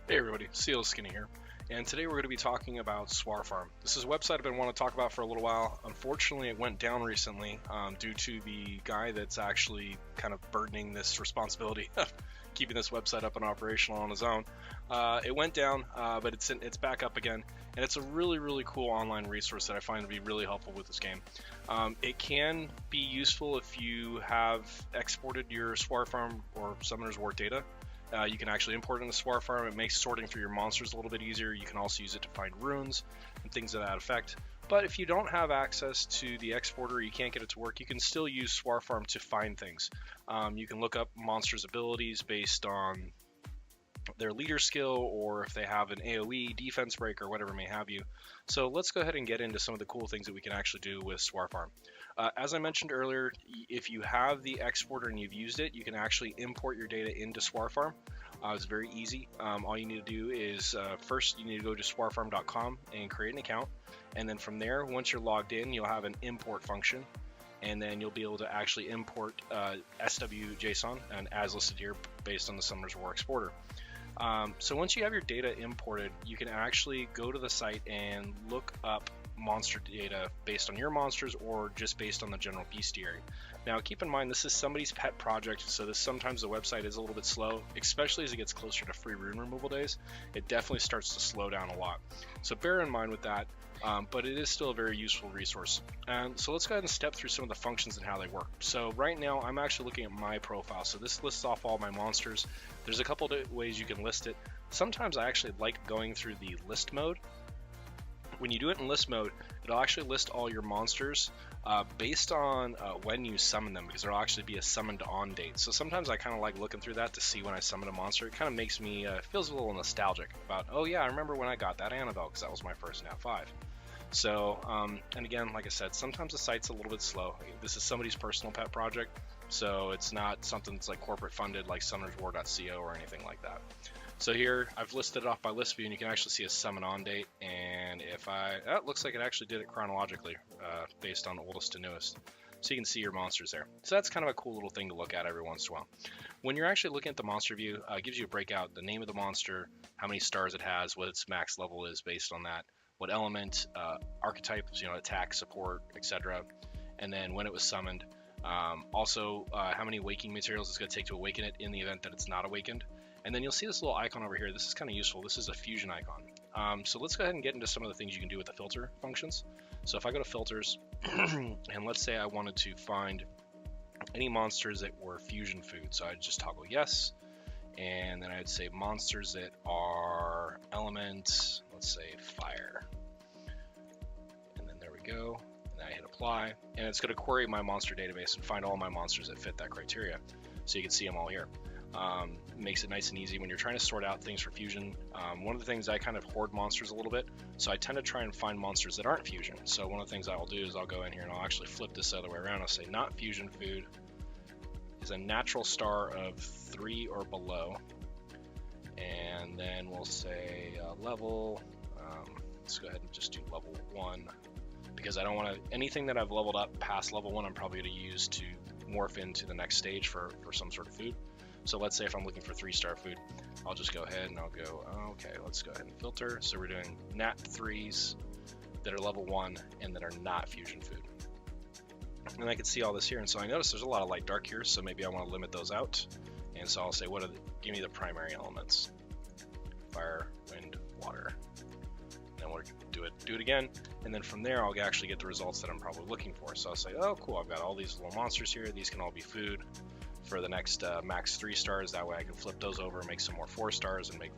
Hey everybody, Seal Skinny here, and today we're going to be talking about Swarfarm. This is a website I've been wanting to talk about for a little while. Unfortunately, it went down recently due to the guy that's actually kind of burdening this responsibility of keeping this website up and operational on his own. It went down, but it's back up again, and it's a really cool online resource that I find to be really helpful with this game. It can be useful if you have exported your Swarfarm or Summoner's War data. You can actually import it into Swarfarm. It makes sorting through your monsters a little bit easier. You can also use it to find runes and things of that effect. But if you don't have access to the exporter, you can't get it to work, you can still use Swarfarm to find things. You can look up monsters' abilities based on their leader skill, or if they have an AoE, defense break, or whatever may have you. So let's go ahead and get into some of the cool things that we can actually do with Swarfarm. As I mentioned earlier, if you have the exporter and you've used it, you can actually import your data into Swarfarm. It's very easy. All you need to do is first you need to go to swarfarm.com and create an account, and then from there, once you're logged in, you'll have an import function, and then you'll be able to actually import SW.json, and as listed here based on the Summoner's War exporter. So once you have your data imported, you can actually go to the site and look up monster data based on your monsters or just based on the general bestiary. Now keep in mind, this is somebody's pet project, so sometimes the website is a little bit slow, especially as it gets closer to free rune removal days. It definitely starts to slow down a lot, so bear in mind with that, but it is still a very useful resource. And so let's go ahead and step through some of the functions and how they work. So right now I'm actually looking at my profile, so this lists off all my monsters. There's a couple of ways you can list it. Sometimes I actually like going through the list mode. When you do it in list mode, it'll actually list all your monsters based on when you summon them, because there'll actually be a summoned on date. So sometimes I kind of like looking through that to see when I summon a monster. It kind of makes me, feels a little nostalgic about, oh yeah, I remember when I got that Annabelle, because that was my first Nat 5. So, and again, like I said, sometimes the site's a little bit slow. This is somebody's personal pet project, so it's not something that's like corporate funded like summonerswar.co or anything like that. So here I've listed it off by list view, and you can actually see a summon on date, and if it looks like it actually did it chronologically based on oldest to newest, so you can see your monsters there. So that's kind of a cool little thing to look at every once in a while. When you're actually looking at the monster view, it gives you a breakout, the name of the monster, how many stars it has, what its max level is based on that, what element, archetype, attack, support, etc., and then when it was summoned. Also, how many waking materials it's going to take to awaken it in the event that it's not awakened. And then you'll see this little icon over here. This is kind of useful. This is a fusion icon. So let's go ahead and get into some of the things you can do with the filter functions. So if I go to filters, and let's say I wanted to find any monsters that were fusion food. So I'd just toggle yes, and then I'd say monsters that are element, let's say fire. And then there we go. And then I hit apply, and it's going to query my monster database and find all my monsters that fit that criteria. So you can see them all here. Makes it nice and easy when you're trying to sort out things for fusion. One of the things, I kind of hoard monsters a little bit, so I tend to try and find monsters that aren't fusion. So one of the things I will do is I'll go in here and I'll actually flip this the other way around. I'll say not fusion food is a natural star of 3 or below, and then we'll say level, let's go ahead and just do level 1, because I don't want to, anything that I've leveled up past level 1 I'm probably going to use to morph into the next stage for some sort of food. So let's say if I'm looking for 3-star food, I'll just go ahead and I'll go, okay, let's go ahead and filter. So we're doing nat 3s that are level 1 and that are not fusion food. And I can see all this here, and so I notice there's a lot of light dark here, so maybe I want to limit those out. And so I'll say, give me the primary elements. Fire, wind, water. And we'll do it again, and then from there I'll actually get the results that I'm probably looking for. So I'll say, oh cool, I've got all these little monsters here, these can all be food for the next max 3 stars. That way I can flip those over, make some more 4 stars, and make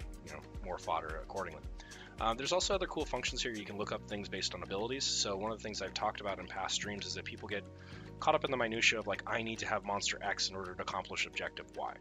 more fodder accordingly. There's also other cool functions here. You can look up things based on abilities. So one of the things I've talked about in past streams is that people get caught up in the minutia of like, I need to have monster X in order to accomplish objective Y.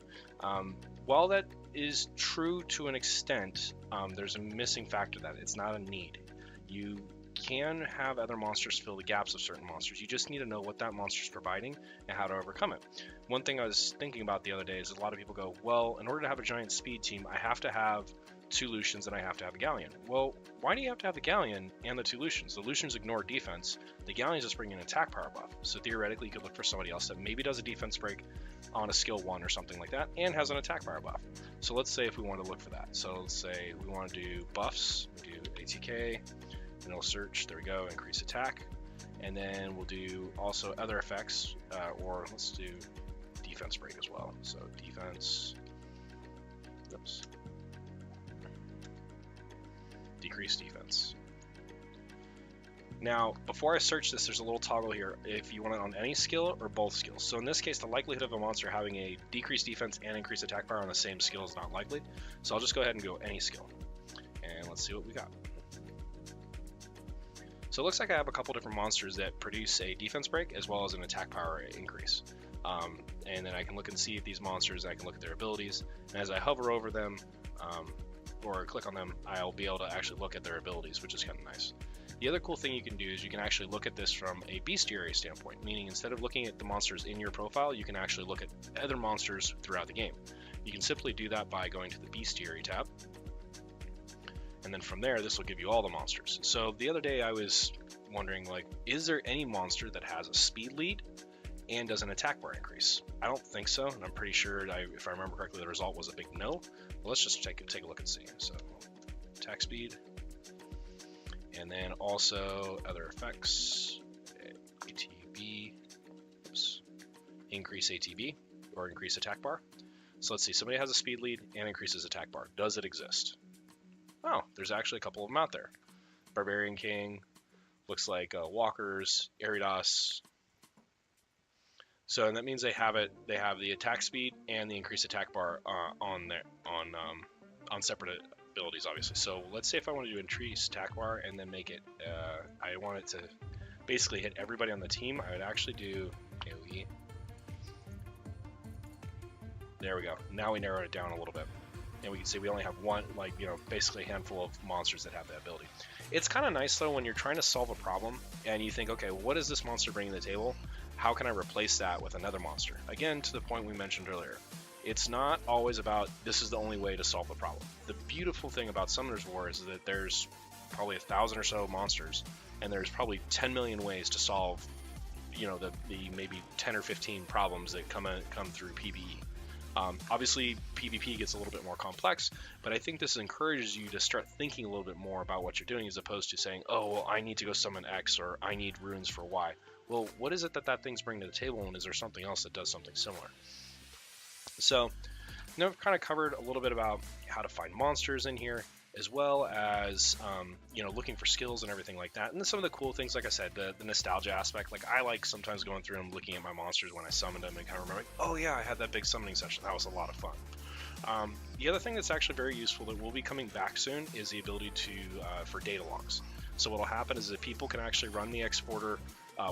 While that is true to an extent, there's a missing factor that it's not a need. You can have other monsters fill the gaps of certain monsters. You just need to know what that monster is providing and how to overcome it. One thing I was thinking about the other day is a lot of people go, well, in order to have a giant speed team, I have to have 2 Lucians and I have to have a Galleon. Well, why do you have to have the Galleon and the 2 Lucians? The Lucians ignore defense. The Galleons just bring an attack power buff. So theoretically, you could look for somebody else that maybe does a defense break on a skill 1 or something like that and has an attack power buff. So let's say if we want to look for that. So let's say we want to do buffs, we do ATK, and it'll search, there we go, increase attack. And then we'll do also other effects, or let's do defense break as well. So defense, oops, decrease defense. Now, before I search this, there's a little toggle here if you want it on any skill or both skills. So in this case, the likelihood of a monster having a decreased defense and increased attack power on the same skill is not likely. So I'll just go ahead and go any skill. And let's see what we got. So it looks like I have a couple different monsters that produce a defense break as well as an attack power increase. And then I can look and see if these monsters, I can look at their abilities. And as I hover over them or click on them, I'll be able to actually look at their abilities, which is kind of nice. The other cool thing you can do is you can actually look at this from a bestiary standpoint, meaning instead of looking at the monsters in your profile, you can actually look at other monsters throughout the game. You can simply do that by going to the bestiary tab. And then from there, this will give you all the monsters. So the other day I was wondering, like, is there any monster that has a speed lead and does an attack bar increase? I don't think so, and I'm pretty sure, if I remember correctly, the result was a big no. Well, let's just take a look and see. So attack speed, and then also other effects, ATB, oops, increase ATB, or increase attack bar. So let's see, somebody has a speed lead and increases attack bar. Does it exist? Oh, there's actually a couple of them out there. Barbarian King, looks like Walkers, Aridos. So and that means they have it. They have the attack speed and the increased attack bar on separate abilities, obviously. So let's say if I want to do increase attack bar and then make it, I want it to basically hit everybody on the team. I would actually do AOE. There we go. Now we narrowed it down a little bit. And we can see we only have one, basically a handful of monsters that have that ability. It's kind of nice though when you're trying to solve a problem and you think, okay, what does this monster bring to the table? How can I replace that with another monster? Again, to the point we mentioned earlier, it's not always about this is the only way to solve the problem. The beautiful thing about Summoner's War is that there's probably 1,000 or so monsters, and there's probably 10 million ways to solve, the maybe 10 or 15 problems that come through PvE. Obviously, PvP gets a little bit more complex, but I think this encourages you to start thinking a little bit more about what you're doing as opposed to saying, oh, well, I need to go summon X or I need runes for Y. Well, what is it that thing's bringing to the table, and is there something else that does something similar? So now we've kind of covered a little bit about how to find monsters in here, as well as looking for skills and everything like that. And then some of the cool things, like I said, the nostalgia aspect. Like I like sometimes going through and looking at my monsters when I summoned them and kind of remembering, oh yeah, I had that big summoning session. That was a lot of fun. The other thing that's actually very useful that will be coming back soon is the ability to for data logs. So what will happen is that people can actually run the exporter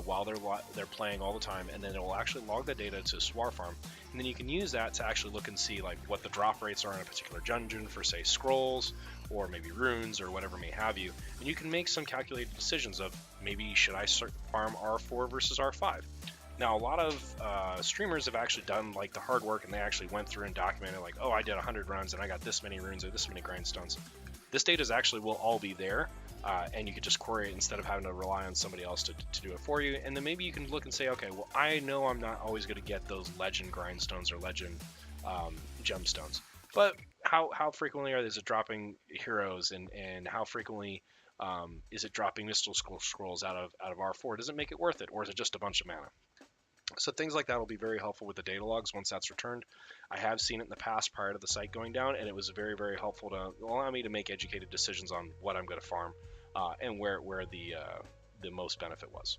while they're playing all the time, and then it will actually log the data to Swarfarm, and then you can use that to actually look and see like what the drop rates are in a particular dungeon for, say, scrolls or maybe runes or whatever may have you, and you can make some calculated decisions of maybe should I farm R4 versus R5. Now, a lot of streamers have actually done like the hard work, and they actually went through and documented like, oh, I did 100 runs and I got this many runes or this many grindstones. This data will all be there. And you could just query it instead of having to rely on somebody else to do it for you. And then maybe you can look and say, okay, well, I know I'm not always going to get those legend grindstones or legend gemstones, but how frequently is it dropping heroes, and how frequently is it dropping mystical scrolls out of R4? Does it make it worth it, or is it just a bunch of mana? So things like that will be very helpful with the data logs once that's returned. I have seen it in the past prior to the site going down, and it was very, very helpful to allow me to make educated decisions on what I'm going to farm and where the most benefit was.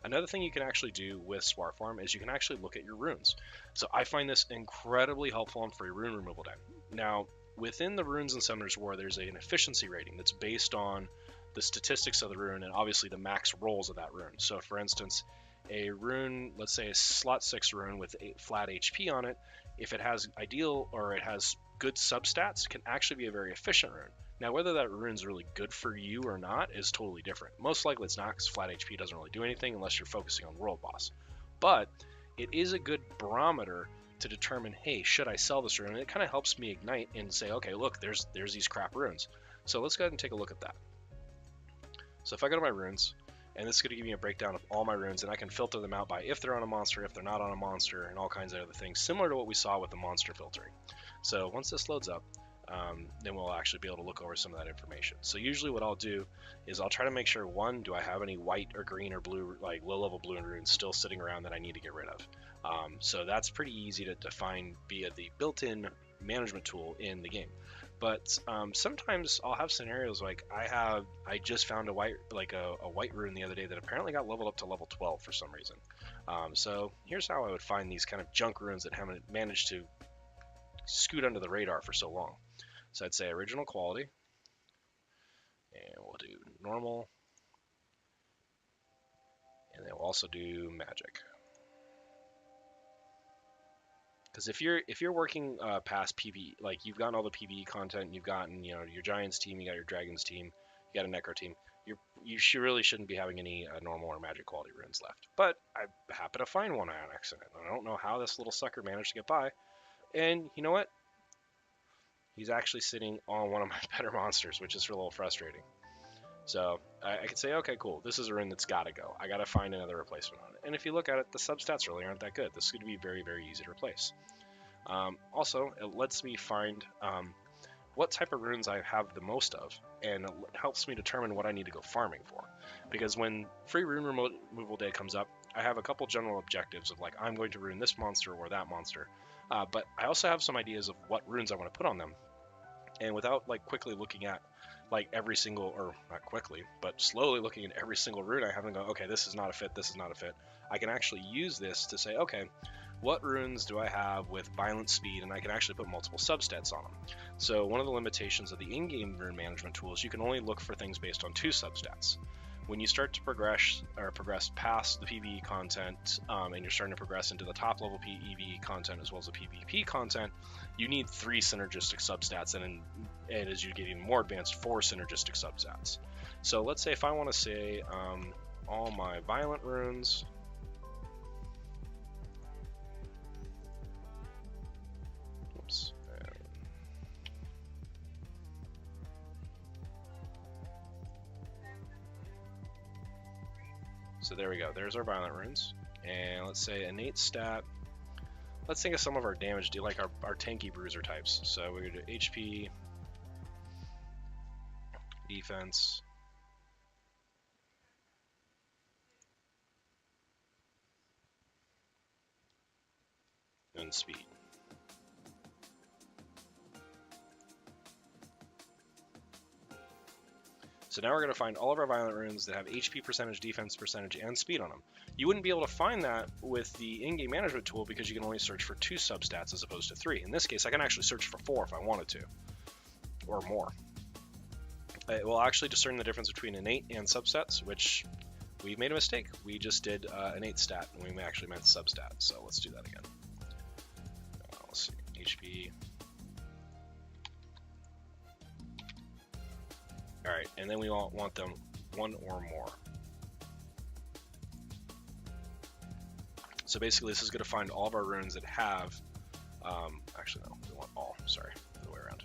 Another thing you can actually do with Swarfarm is you can actually look at your runes. So I find this incredibly helpful on free rune removal day. Now, within the runes in Summoner's War, there's an efficiency rating that's based on the statistics of the rune and obviously the max rolls of that rune. So for instance, a rune, let's say a slot 6 rune with flat HP on it, if it has ideal or it has good substats, can actually be a very efficient rune. Now, whether that rune's really good for you or not is totally different. Most likely it's not, because flat HP doesn't really do anything unless you're focusing on world boss. But it is a good barometer to determine, hey, should I sell this rune? And it kind of helps me ignite and say, okay, look, there's these crap runes. So let's go ahead and take a look at that. So if I go to my runes, and this is going to give me a breakdown of all my runes, and I can filter them out by if they're on a monster, if they're not on a monster, and all kinds of other things, similar to what we saw with the monster filtering. So once this loads up, then we'll actually be able to look over some of that information. So usually what I'll do is I'll try to make sure, one, do I have any white or green or blue, like low-level blue runes still sitting around that I need to get rid of. So that's pretty easy to define via the built-in management tool in the game. But sometimes I'll have scenarios like I just found a white rune the other day that apparently got leveled up to level 12 for some reason. So here's how I would find these kind of junk runes that haven't managed to scoot under the radar for so long. So I'd say original quality, and we'll do normal, and then we'll also do magic. Because if you're working past PvE, like you've gotten all the PvE content, you've gotten your Giants team, you got your Dragons team, you got a Necro team, you really shouldn't be having any normal or magic quality runes left. But I happen to find one on accident. I don't know how this little sucker managed to get by, and you know what? He's actually sitting on one of my better monsters, which is a little frustrating. So I could say, okay, cool, this is a rune that's got to go. I got to find another replacement on it. And if you look at it, the substats really aren't that good. This is going to be very, very easy to replace. Also, it lets me find what type of runes I have the most of, and it helps me determine what I need to go farming for. Because when free rune removal day comes up, I have a couple general objectives of like, I'm going to rune this monster or that monster. But I also have some ideas of what runes I want to put on them. And without like quickly looking at like every single, or not quickly, but slowly looking at every single rune I have and go, okay, this is not a fit, this is not a fit. I can actually use this to say, okay, what runes do I have with violent speed, and I can actually put multiple substats on them. So one of the limitations of the in-game rune management tool is you can only look for things based on 2 substats. When you start to progress past the PvE content, and you're starting to progress into the top level PvE content as well as the PvP content, you need 3 synergistic substats, and as you get even more advanced, 4 synergistic substats. So let's say if I want to say all my violent runes, oops. So there we go, there's our violent runes. And let's say innate stat, let's think of some of our damage, like our tanky bruiser types. So we're going to do HP, defense, and speed. So now we're going to find all of our violent runes that have HP percentage, defense percentage, and speed on them. You wouldn't be able to find that with the in-game management tool because you can only search for 2 substats as opposed to 3. In this case, I can actually search for 4 if I wanted to, or more. It will actually discern the difference between innate and substats, which we made a mistake. We just did innate stat, and we actually meant substat. So let's do that again. Let's see, HP. All right, and then we want them 1 or more. So basically, this is going to find all of our runes that have, actually no, we want all, sorry, the other way around.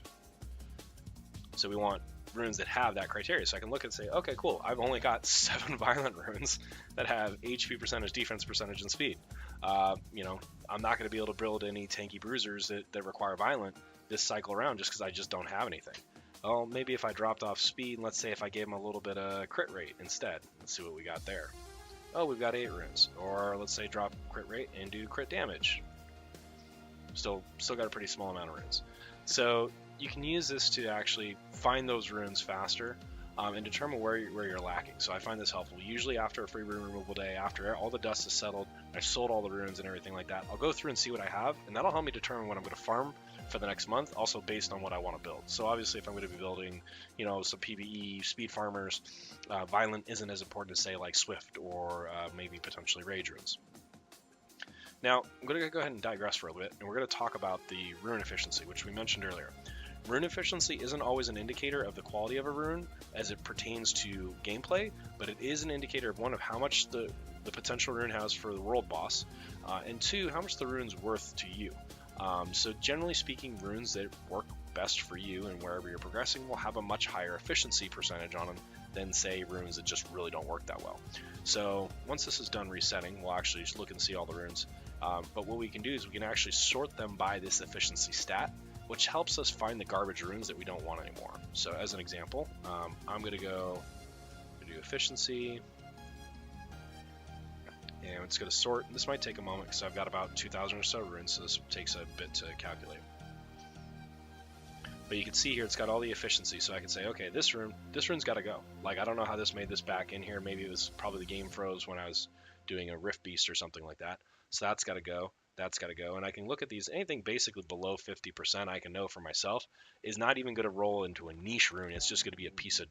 So we want runes that have that criteria. So I can look and say, okay, cool, I've only got 7 violent runes that have HP percentage, defense percentage, and speed. I'm not going to be able to build any tanky bruisers that require violent this cycle around just because I just don't have anything. Well, maybe if I dropped off speed, let's say if I gave them a little bit of crit rate instead. Let's see what we got there. Oh, we've got 8 runes. Or let's say drop crit rate and do crit damage. Still got a pretty small amount of runes. So you can use this to actually find those runes faster and determine where you're lacking. So I find this helpful. Usually after a free rune removal day, after all the dust is settled, I've sold all the runes and everything like that, I'll go through and see what I have, and that'll help me determine what I'm going to farm for the next month, also based on what I want to build. So obviously if I'm going to be building, some PvE speed farmers, violent isn't as important as say like Swift or maybe potentially Rage runes. Now I'm going to go ahead and digress for a little bit, and we're going to talk about the rune efficiency, which we mentioned earlier. Rune efficiency isn't always an indicator of the quality of a rune as it pertains to gameplay, but it is an indicator of one, of how much the potential rune has for the world boss, and two, how much the rune's worth to you. So generally speaking, runes that work best for you and wherever you're progressing will have a much higher efficiency percentage on them than, say, runes that just really don't work that well. So once this is done resetting, we'll actually just look and see all the runes. But what we can do is we can actually sort them by this efficiency stat, which helps us find the garbage runes that we don't want anymore. So as an example, I'm going to do efficiency, and it's going to sort. This might take a moment because I've got about 2,000 or so runes, so this takes a bit to calculate. But you can see here it's got all the efficiency, so I can say, okay, this rune's got to go. Like, I don't know how this made this back in here. Maybe it was probably the game froze when I was doing a Rift Beast or something like that. So that's got to go. That's got to go. And I can look at these. Anything basically below 50%, I can know for myself is not even going to roll into a niche rune. It's just going to be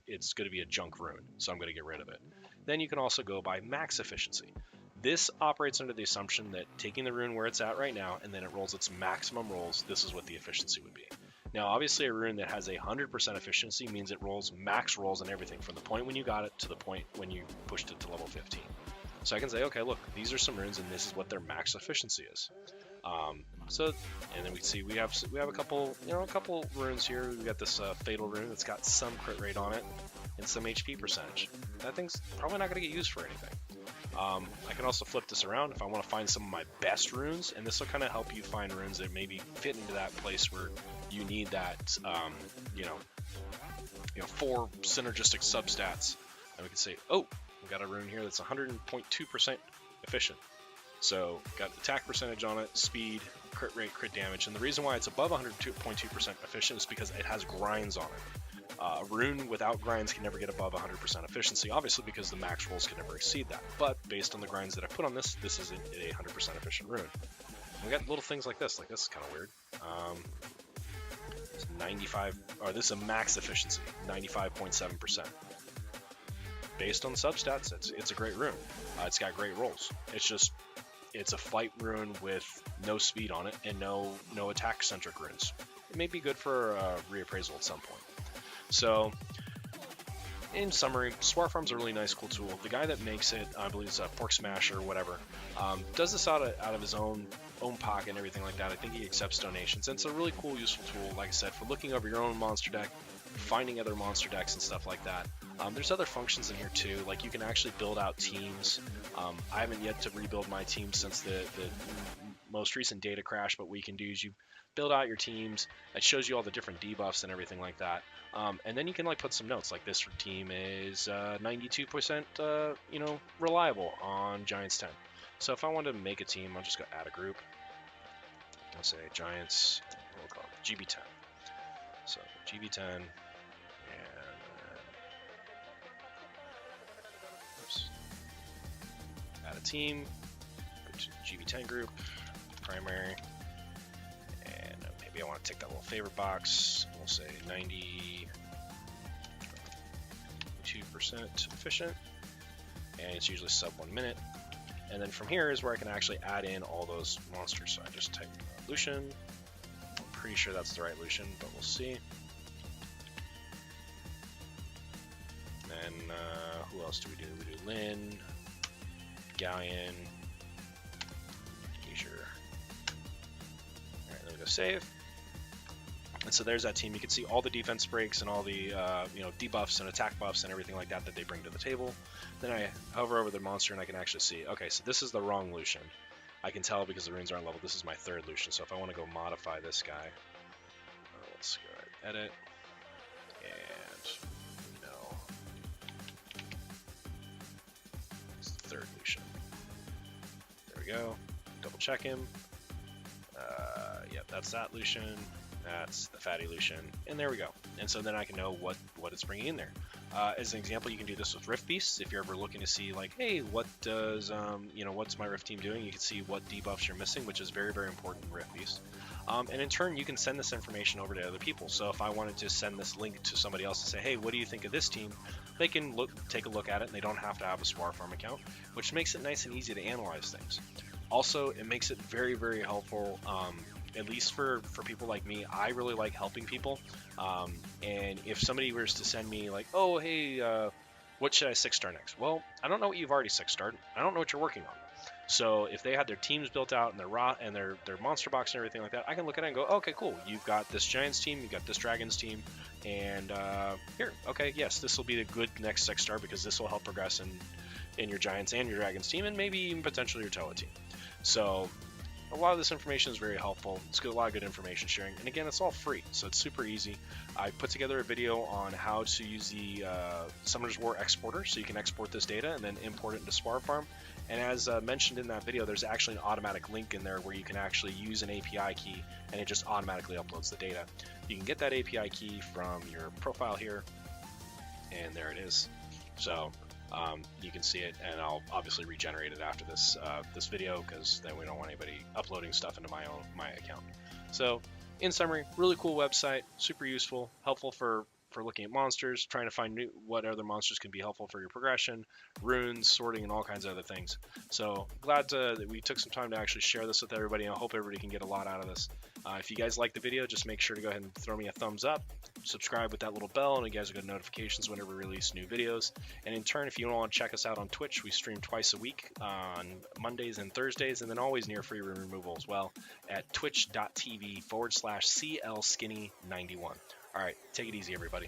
it's going to be a junk rune. So I'm going to get rid of it. Then you can also go by max efficiency. This operates under the assumption that taking the rune where it's at right now, and then it rolls its maximum rolls, this is what the efficiency would be. Now, obviously, a rune that has 100% efficiency means it rolls max rolls and everything from the point when you got it to the point when you pushed it to level 15. So I can say, okay, look, these are some runes, and this is what their max efficiency is. And then we see we have a couple runes here. We got this fatal rune that's got some crit rate on it and some HP percentage. That thing's probably not going to get used for anything. I can also flip this around if I want to find some of my best runes, and this will kind of help you find runes that maybe fit into that place where you need that, 4 synergistic substats. And we can say, oh, we got a rune here that's 100.2% efficient. So got attack percentage on it, speed, crit rate, crit damage, and the reason why it's above 102.2% efficient is because it has grinds on it. A rune without grinds can never get above 100% efficiency, obviously because the max rolls can never exceed that. But based on the grinds that I put on this, this is a 100% efficient rune. And we got little things like this. Like, this is kind of weird. It's 95, or this is a max efficiency, 95.7%. Based on the substats, it's a great rune. It's got great rolls. It's a fight rune with no speed on it and no attack centric runes. It may be good for reappraisal at some point. So, in summary, Swarfarm's a really nice, cool tool. The guy that makes it, I believe it's Pork Smash or whatever, does this out of his own pocket and everything like that. I think he accepts donations, and it's a really cool, useful tool, like I said, for looking over your own monster deck, finding other monster decks and stuff like that. There's other functions in here too, like you can actually build out teams. I haven't yet to rebuild my team since the most recent data crash, but what you can do is you build out your teams. It shows you all the different debuffs and everything like that. And then you can like put some notes, like this team is 92% reliable on Giants 10. So if I wanted to make a team, I'll just go add a group. I'll say Giants, we'll call it GB10. So GB10, and add a team, go to GB10 group, primary, and maybe I want to take that little favorite box. We'll say 92% efficient, and it's usually sub 1 minute. And then from here is where I can actually add in all those monsters. So I just type Lucian. I'm pretty sure that's the right Lucian, but we'll see. And then who else do we do? We do Lyn, Galleon, Leisure. Alright, then we go save. And so there's that team. You can see all the defense breaks and all the debuffs and attack buffs and everything like that they bring to the table. Then I hover over the monster and I can actually see, okay, so this is the wrong Lucian. I can tell because the runes aren't leveled. This is my third Lucian. So if I want to go modify this guy, let's go ahead, edit, and no, it's the third Lucian. There we go. Double check him. Yep, that's that Lucian. That's the fatty Lucian, and there we go. And so then I can know what it's bringing in there. As an example, you can do this with Rift Beasts. If you're ever looking to see like, hey, what does what's my Rift team doing? You can see what debuffs you're missing, which is very, very important in Rift Beast. And in turn, you can send this information over to other people. So if I wanted to send this link to somebody else and say, hey, what do you think of this team? They can take a look at it, and they don't have to have a Swarfarm account, which makes it nice and easy to analyze things. Also, it makes it very, very helpful at least for people like me, I really like helping people. And if somebody was to send me like, oh hey, what should I 6-star next? Well, I don't know what you've already 6-starred. I don't know what you're working on. So if they had their teams built out and their their monster box and everything like that, I can look at it and go, okay, cool. You've got this Giants team, you've got this Dragons team, and here, okay, yes, this will be a good next 6-star because this will help progress in your Giants and your Dragons team, and maybe even potentially your Toa team. So a lot of this information is very helpful. It's got a lot of good information sharing, and again, it's all free, so it's super easy. I put together a video on how to use the Summoner's War exporter, so you can export this data and then import it into Swarfarm. And as mentioned in that video, there's actually an automatic link in there where you can actually use an API key, and it just automatically uploads the data. You can get that API key from your profile here, and there it is. So you can see it, and I'll obviously regenerate it after this this video, because then we don't want anybody uploading stuff into my account. So in summary, really cool website, super useful, helpful for looking at monsters, trying to find what other monsters can be helpful for your progression, runes, sorting, and all kinds of other things. So glad that we took some time to actually share this with everybody, and I hope everybody can get a lot out of this. If you guys like the video, just make sure to go ahead and throw me a thumbs up, subscribe with that little bell, and you guys will get notifications whenever we release new videos. And in turn, if you want to check us out on Twitch, we stream twice a week on Mondays and Thursdays, and then always near free room removal as well at twitch.tv/CLSkinny91. All right, take it easy, everybody.